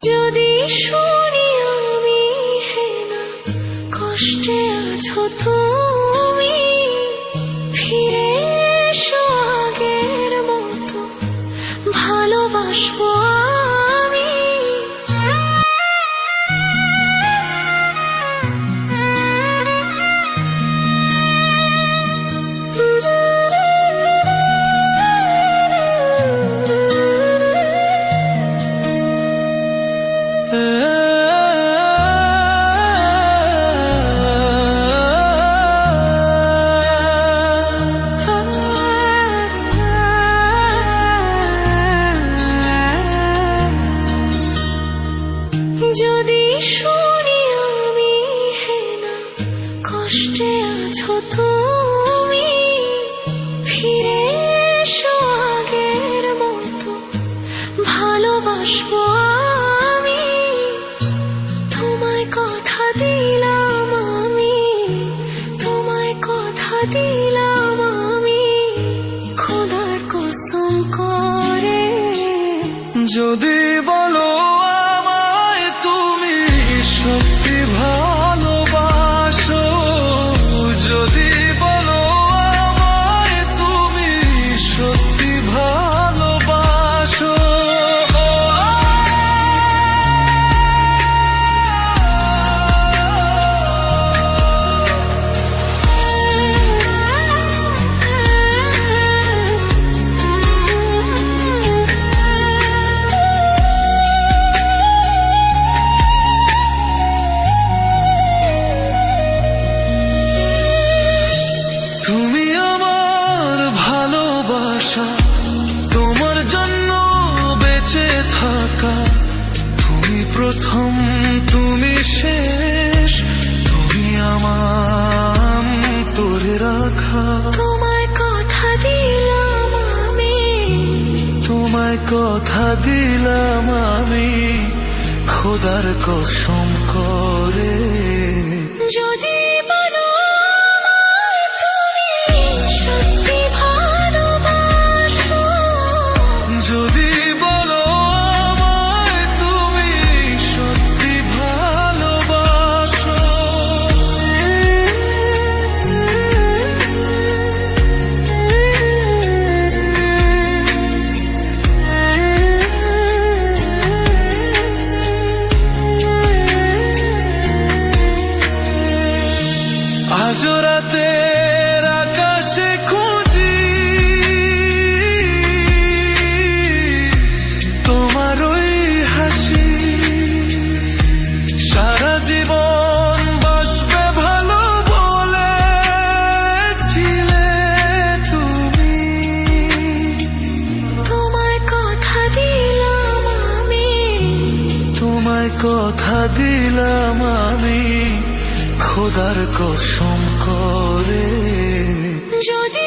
যদি শুনি আমি হেনা কষ্টে আছো তুমি, ফিরে এসো আগের মতো ভালোবাসবো আমি। যদি শুনি আমি হেনা কষ্টে আছো তুমি, ফিরে এসো আগের মতো ভালোবাসবো আমি। তোমায় কথা দিলাম আমি, তোমায় কথা দিলাম আমি, খোদার কসম করে। যদি বলো আমায় তুমি সত্যি ভালোবাসো, যদি বলো আমায় তুমি সত্যি ভালোবাসো, তুমি আমার ভালোবাসা, তোমার জন্য বেঁচে থাকা, তুমি প্রথম তুমি শেষ, তুমি আমার তোরে রাখা। তোমায় কথা দিলাম আমি, তোমায় কথা দিলাম আমি, খোদার কসম করে। যদি বলো আমায় তুমি সত্যি ভালোবাসো, যদি বলো আমায় তুমি সত্যি ভালোবাসো, আজ রাতের আকাশে খুঁজি তোমার ওই হাসি, সারা জীবন বাসবে ভালো বলেছিলে তুমি। তোমায় কথা দিলাম আমি, তোমায় কথা দিলাম আমি, খোদার কসম করে। যদি